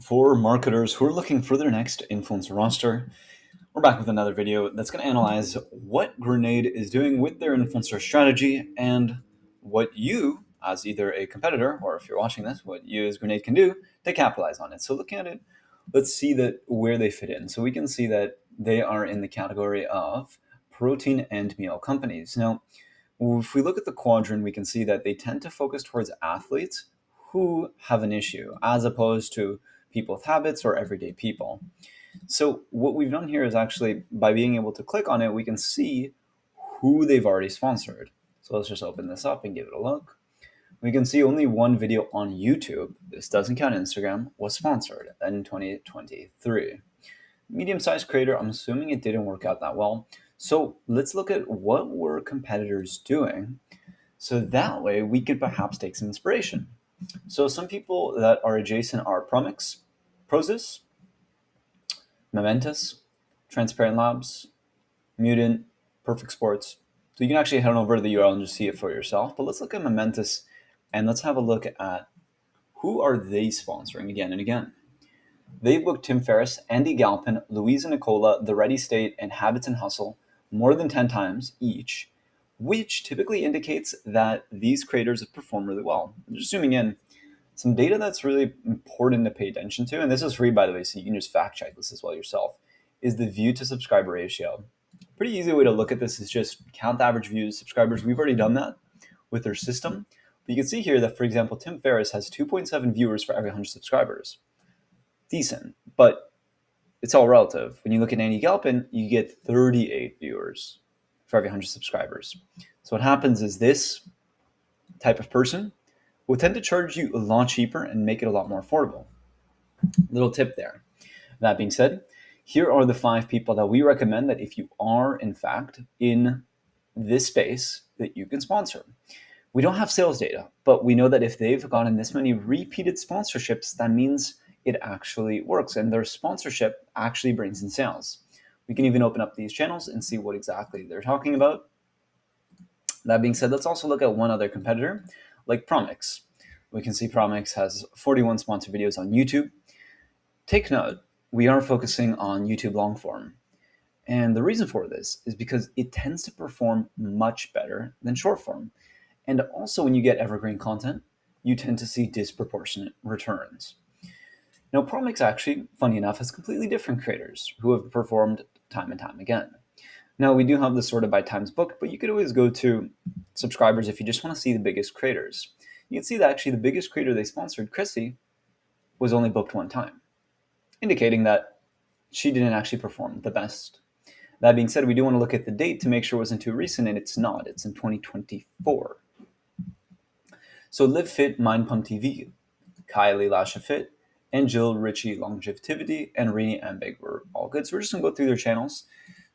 For marketers who are looking for their next influencer roster, we're back with another video that's going to analyze what Grenade is doing with their influencer strategy and what you, as either a competitor or if you're watching this, what you as Grenade can do to capitalize on it. So looking at it, let's see that where they fit in. So we can see that they are in the category of protein and meal companies. Now, if we look at the quadrant, we can see that they tend to focus towards athletes who have an issue as opposed to people with habits or everyday people. So what we've done here is actually by being able to click on it, we can see who they've already sponsored. So let's just open this up and give it a look. We can see only one video on YouTube, this doesn't count Instagram, was sponsored in 2023. Medium-sized creator, I'm assuming it didn't work out that well. So let's look at what were competitors doing so that way we could perhaps take some inspiration. So some people that are adjacent are Promix, Prozis, Momentus, Transparent Labs, Mutant, Perfect Sports. So you can actually head on over to the URL and just see it for yourself. But let's look at Momentus and let's have a look at who are they sponsoring again and again. They've booked Tim Ferriss, Andy Galpin, Louisa Nicola, The Ready State, and Habits and Hustle more than 10 times each, which typically indicates that these creators have performed really well. I'm just zooming in. Some data that's really important to pay attention to, and this is free, by the way, so you can just fact check this as well yourself, is the view to subscriber ratio. Pretty easy way to look at this is just count the average views, subscribers. We've already done that with their system. But you can see here that, for example, Tim Ferriss has 2.7 viewers for every 100 subscribers. Decent, but it's all relative. When you look at Andy Galpin, you get 38 viewers for every 100 subscribers. So what happens is this type of person will tend to charge you a lot cheaper and make it a lot more affordable. Little tip there. That being said, here are the 5 people that we recommend that if you are in fact in this space that you can sponsor. We don't have sales data, but we know that if they've gotten this many repeated sponsorships, that means it actually works and their sponsorship actually brings in sales. We can even open up these channels and see what exactly they're talking about. That being said, let's also look at one other competitor like Promix. We can see Promix has 41 sponsored videos on YouTube. Take note, we are focusing on YouTube long form. And the reason for this is because it tends to perform much better than short form. And also when you get evergreen content, you tend to see disproportionate returns. Now, Promix actually, funny enough, has completely different creators who have performed time and time again. Now, we do have this sorted by times booked, but you could always go to subscribers if you just want to see the biggest creators. You can see that actually the biggest creator they sponsored, Chrissy, was only booked 1 time, indicating that she didn't actually perform the best. That being said, we do want to look at the date to make sure it wasn't too recent, and it's not. It's in 2024. So Live Fit, Mind Pump TV, Kylie Lasha Fit, and Jill Ritchie Longevity, and Rini Ambig were all good. So we're just going to go through their channels.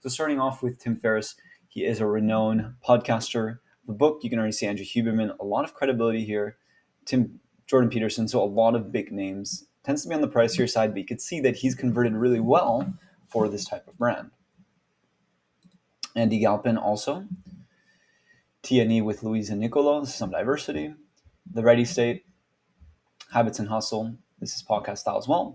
So starting off with Tim Ferriss, he is a renowned podcaster. The book, you can already see Andrew Huberman, a lot of credibility here. Jordan Peterson, so a lot of big names. Tends to be on the pricier side, but you could see that he's converted really well for this type of brand. Andy Galpin also. TNE with Louisa Nicola, some diversity. The Ready State, Habits and Hustle. This is podcast style as well.